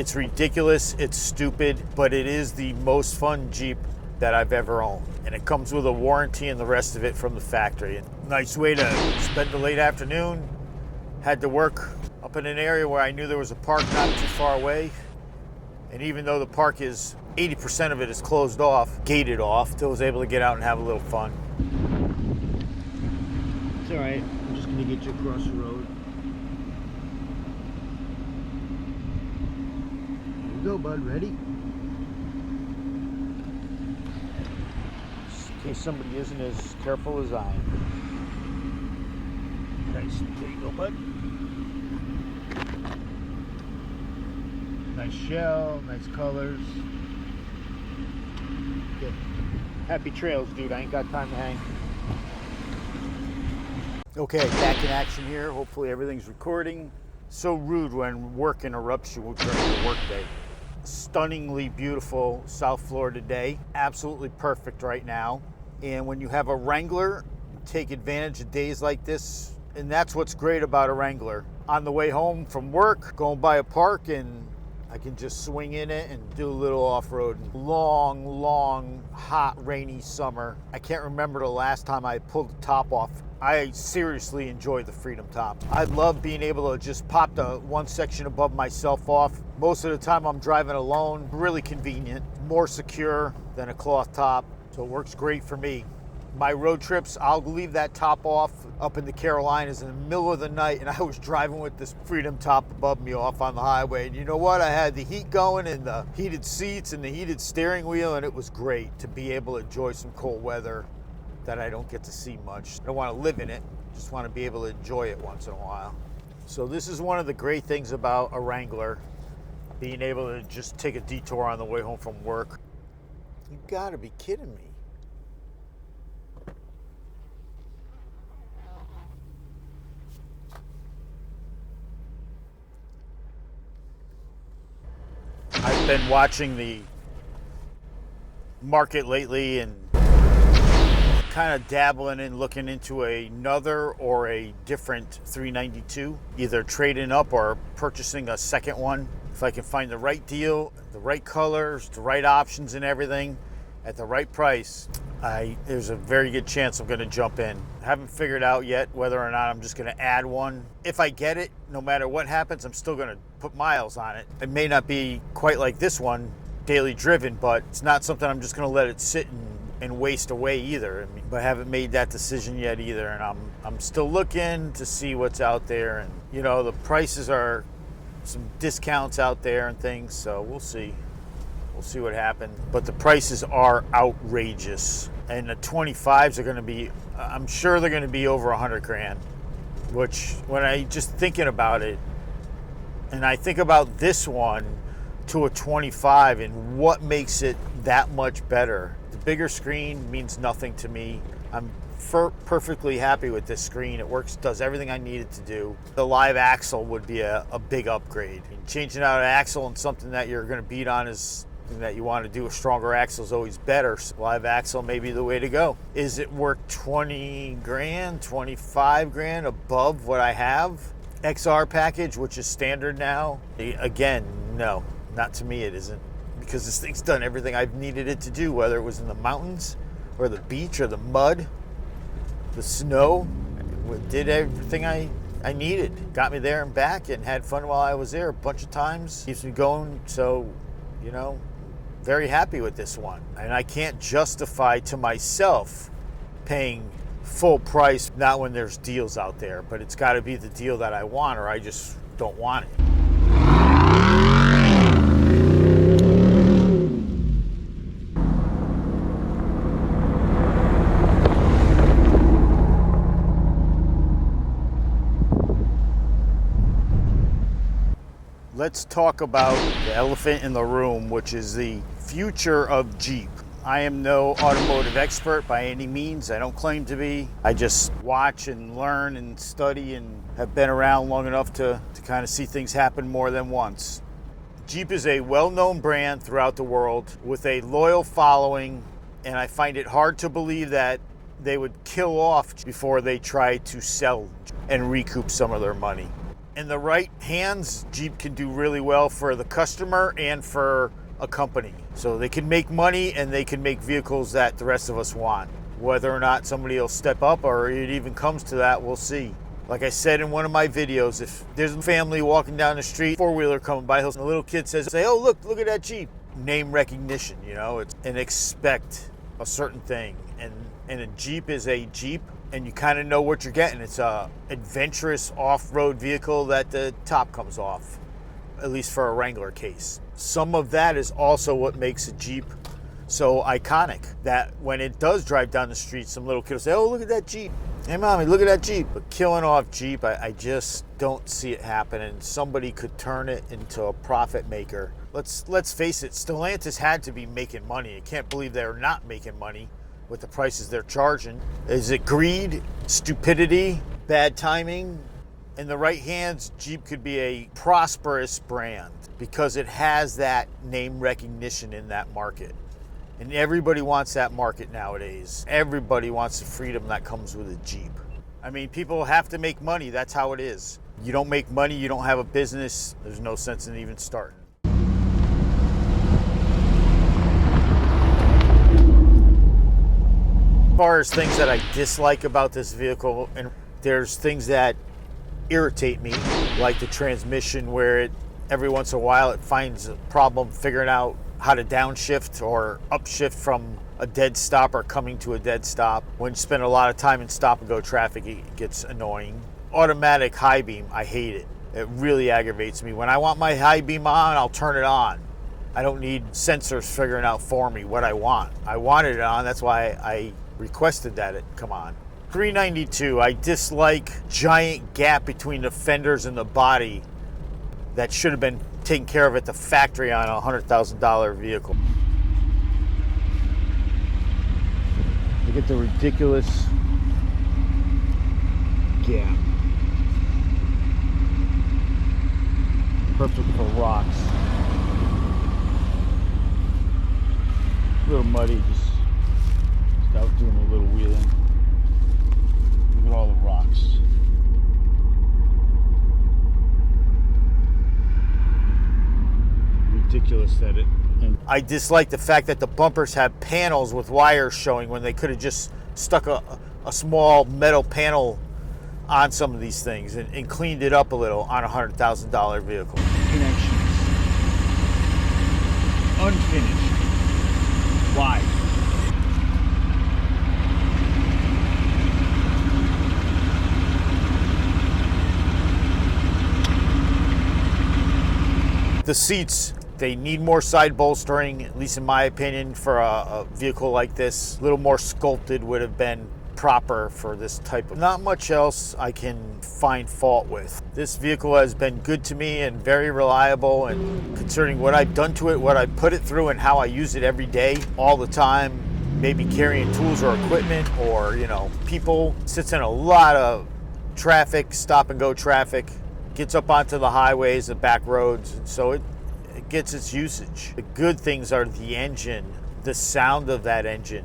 It's ridiculous, it's stupid, but it is the most fun Jeep that I've ever owned. And it comes with a warranty and the rest of it from the factory. Nice way to spend the late afternoon. Had to work up in an area where I knew there was a park not too far away. And even though the park is 80% of it is closed off, gated off, still was able to get out and have a little fun. It's all right. I'm just gonna get you across the road. Here you go, bud. Ready? In case somebody isn't as careful as I am. Nice. There you go, bud. Nice shell, nice colors. Good. Happy trails, dude. I ain't got time to hang. Okay, back in action here. Hopefully everything's recording. So rude when work interrupts you during your work day. Stunningly beautiful South Florida day. Absolutely perfect right now. And when you have a Wrangler, take advantage of days like this. And that's what's great about a Wrangler. On the way home from work, going by a park, and I can just swing in it and do a little off-road. Long, hot, rainy summer. I can't remember the last time I pulled the top off. I seriously enjoy the Freedom Top. I love being able to just pop the one section above myself off. Most of the time I'm driving alone. Really convenient, more secure than a cloth top. So it works great for me. My road trips, I'll leave that top off up in the Carolinas in the middle of the night, and I was driving with this Freedom Top above me off on the highway. And you know what? I had the heat going and the heated seats and the heated steering wheel, and it was great to be able to enjoy some cold weather that I don't get to see much. I don't want to live in it, just want to be able to enjoy it once in a while. So this is one of the great things about a Wrangler, being able to just take a detour on the way home from work. You gotta be kidding me. I've been watching the market lately and kind of dabbling in looking into another or a different 392, either trading up or purchasing a second one. If I can find the right deal, the right colors, the right options and everything at the right price, there's a very good chance I'm going to jump in. I haven't figured out yet whether or not I'm just going to add one. If I get it, no matter what happens, I'm still going to put miles on it. It may not be quite like this one, daily driven, but it's not something I'm just going to let it sit and waste away either. But I haven't made that decision yet either, and I'm still looking to see what's out there. And you know, the prices are some discounts out there and things, so we'll see. We'll see what happens. But the prices are outrageous. And the 25s are going to be, I'm sure they're going to be over 100 grand, which when I just thinking about it, and I think about this one to a 25 and what makes it that much better. The bigger screen means nothing to me. I'm perfectly happy with this screen. It works, does everything I need it to do. The live axle would be a big upgrade. And changing out an axle and something that you're going to beat on is that you want to do. A stronger axle is always better. So live axle may be the way to go. Is it worth 20 grand, 25 grand above what I have? XR package, which is standard now? Again, no, not to me it isn't. Because this thing's done everything I've needed it to do, whether it was in the mountains or the beach or the mud, the snow. It did everything I needed. Got me there and back and had fun while I was there a bunch of times. Keeps me going, so, you know, very happy with this one. And I can't justify to myself paying full price, not when there's deals out there, but it's got to be the deal that I want or I just don't want it. Let's talk about the elephant in the room, which is the future of Jeep. I am no automotive expert by any means. I don't claim to be. I just watch and learn and study and have been around long enough to kind of see things happen more than once. Jeep is a well-known brand throughout the world with a loyal following, and I find it hard to believe that they would kill off before they try to sell and recoup some of their money. In the right hands, Jeep can do really well for the customer and for a company. So they can make money and they can make vehicles that the rest of us want. Whether or not somebody will step up or it even comes to that, we'll see. Like I said in one of my videos, if there's a family walking down the street, four-wheeler coming by, and a little kid says, oh, look at that Jeep. Name recognition, you know, and expect a certain thing. And a Jeep is a Jeep, and you kind of know what you're getting. It's a adventurous off-road vehicle that the top comes off, at least for a Wrangler case. Some of that is also what makes a Jeep so iconic, that when it does drive down the street, some little kid will say, oh, look at that Jeep. Hey, mommy, look at that Jeep. But killing off Jeep, I just don't see it happening. Somebody could turn it into a profit maker. Let's face it, Stellantis had to be making money. I can't believe they're not making money with the prices they're charging. Is it greed, stupidity, bad timing? In the right hands, Jeep could be a prosperous brand because it has that name recognition in that market. And everybody wants that market nowadays. Everybody wants the freedom that comes with a Jeep. I mean, people have to make money. That's how it is. You don't make money, you don't have a business, there's no sense in even starting. As far as things that I dislike about this vehicle, and there's things that irritate me, like the transmission, where it every once in a while it finds a problem figuring out how to downshift or upshift from a dead stop or coming to a dead stop. When you spend a lot of time in stop and go traffic, it gets annoying. Automatic high beam, I hate it. It really aggravates me. When I want my high beam on, I'll turn it on. I don't need sensors figuring out for me what I want. I wanted it on, that's why I requested that it come on. 392, I dislike giant gap between the fenders and the body that should have been taken care of at the factory on a $100,000 vehicle. Look at the ridiculous gap. Perfect for rocks. A little muddy, just out doing a little wheeling. Look at all the rocks. Ridiculous that it. And I dislike the fact that the bumpers have panels with wires showing when they could have just stuck a small metal panel on some of these things and cleaned it up a little on a $100,000 vehicle. Connections. Unfinished. Why? The seats, they need more side bolstering, at least in my opinion, for a vehicle like this. A little more sculpted would have been proper for this type of. Not much else I can find fault with. This vehicle has been good to me and very reliable, and considering what I've done to it, what I put it through, and how I use it every day, all the time, maybe carrying tools or equipment or, you know, people, sits in a lot of traffic, stop and go traffic, gets up onto the highways, the back roads, and so it gets its usage. The good things are the engine, the sound of that engine,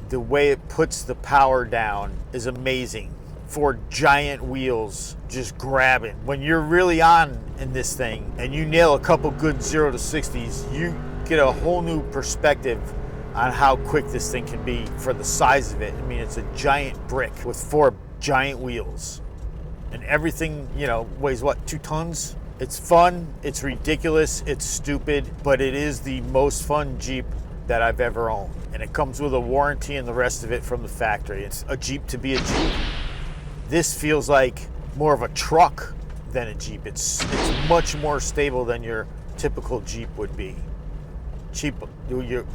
the way it puts the power down is amazing. For giant wheels just grabbing. When you're really on in this thing and you nail a couple good 0 to 60s, you get a whole new perspective on how quick this thing can be for the size of it. I mean, it's a giant brick with 4 giant wheels. And everything, you know, weighs what, 2 tons? It's fun, it's ridiculous, it's stupid, but it is the most fun Jeep that I've ever owned. And it comes with a warranty and the rest of it from the factory. It's a Jeep to be a Jeep. This feels like more of a truck than a Jeep. It's much more stable than your typical Jeep would be. You're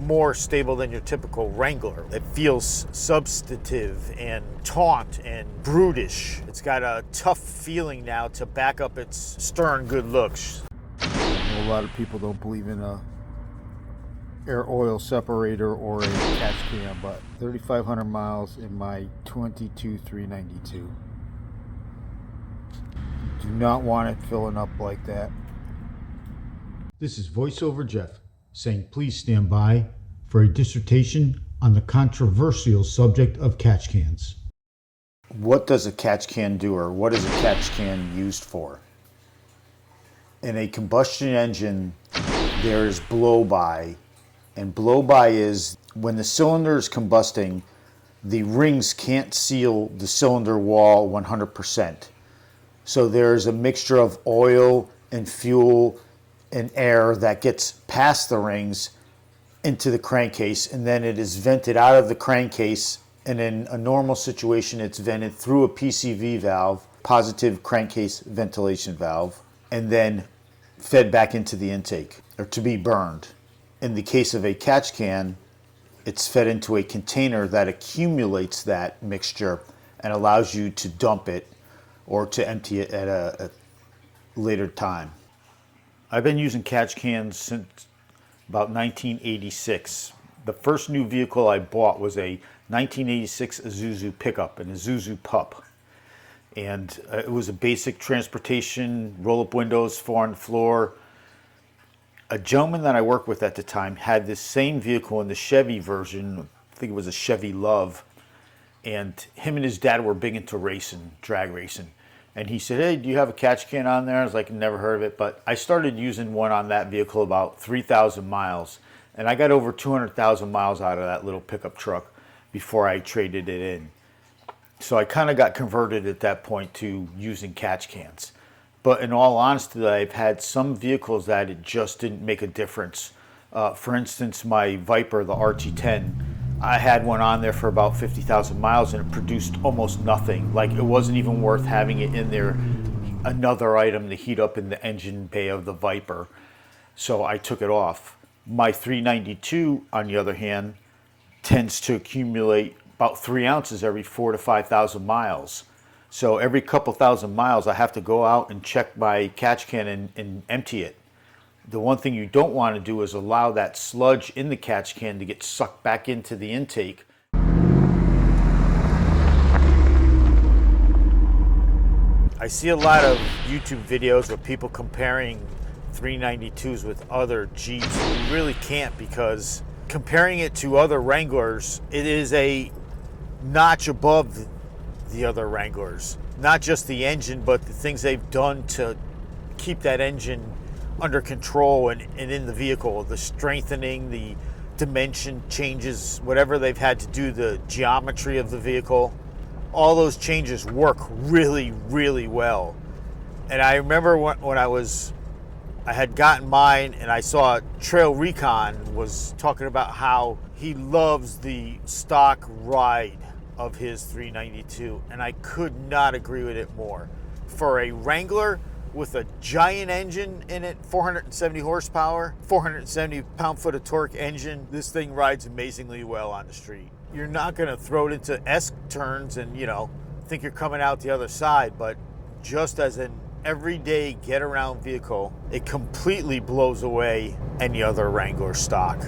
more stable than your typical Wrangler. It feels substantive and taunt and brutish. It's got a tough feeling now to back up its stern good looks. A lot of people don't believe in a air oil separator or a catch can, but 3,500 miles in my 22 392. Do not want it filling up like that. This is VoiceOver Jeff saying please stand by for a dissertation on the controversial subject of catch cans. What does a catch can do, or what is a catch can used for? In a combustion engine, there is blow-by, and blow-by is when the cylinder is combusting, the rings can't seal the cylinder wall 100%. So there's a mixture of oil and fuel and air that gets past the rings into the crankcase, and then it is vented out of the crankcase, and in a normal situation it's vented through a PCV valve, positive crankcase ventilation valve, and then fed back into the intake, or to be burned. In the case of a catch can, it's fed into a container that accumulates that mixture and allows you to dump it or to empty it at a later time. I've been using catch cans since about 1986. The first new vehicle I bought was a 1986 Isuzu pickup, an Isuzu Pup. And it was a basic transportation, roll-up windows, 4 on the floor. A gentleman that I worked with at the time had this same vehicle in the Chevy version. I think it was a Chevy Love. And him and his dad were big into racing, drag racing. And he said, hey, do you have a catch can on there? I was like, never heard of it. But I started using one on that vehicle about 3,000 miles. And I got over 200,000 miles out of that little pickup truck before I traded it in. So I kind of got converted at that point to using catch cans. But in all honesty, I've had some vehicles that it just didn't make a difference. For instance, my Viper, the RT10, I had one on there for about 50,000 miles and it produced almost nothing. Like, it wasn't even worth having it in there, another item to heat up in the engine bay of the Viper. So I took it off. My 392, on the other hand, tends to accumulate about 3 ounces every 4,000 to 5,000 miles. So every couple thousand miles, I have to go out and check my catch can and empty it. The one thing you don't want to do is allow that sludge in the catch can to get sucked back into the intake. I see a lot of YouTube videos of people comparing 392s with other Jeeps. You really can't, because comparing it to other Wranglers, it is a notch above the other Wranglers. Not just the engine, but the things they've done to keep that engine under control and in the vehicle. The strengthening, the dimension changes, whatever they've had to do, the geometry of the vehicle, all those changes work really, really well. And I remember when I had gotten mine, and I saw Trail Recon was talking about how he loves the stock ride of his 392, and I could not agree with it more. For a Wrangler with a giant engine in it, 470 horsepower, 470 pound-foot of torque engine, this thing rides amazingly well on the street. You're not going to throw it into S-turns and, think you're coming out the other side, but just as an everyday get-around vehicle, it completely blows away any other Wrangler stock.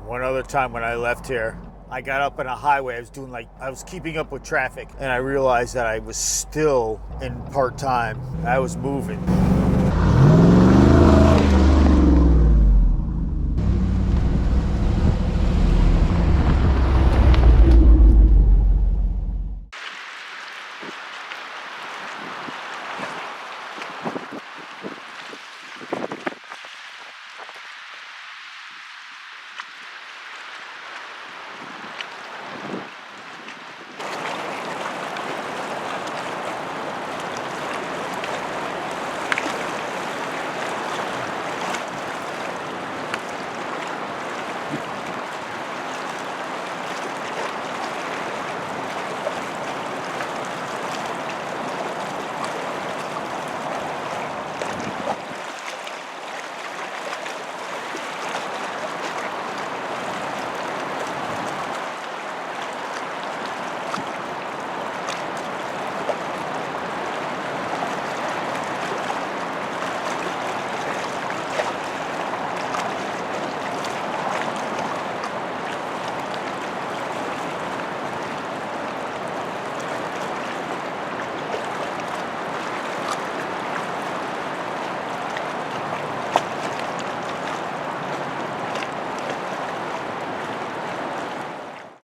One other time when I left here, I got up on a highway. I was keeping up with traffic, and I realized that I was still in part-time. I was moving.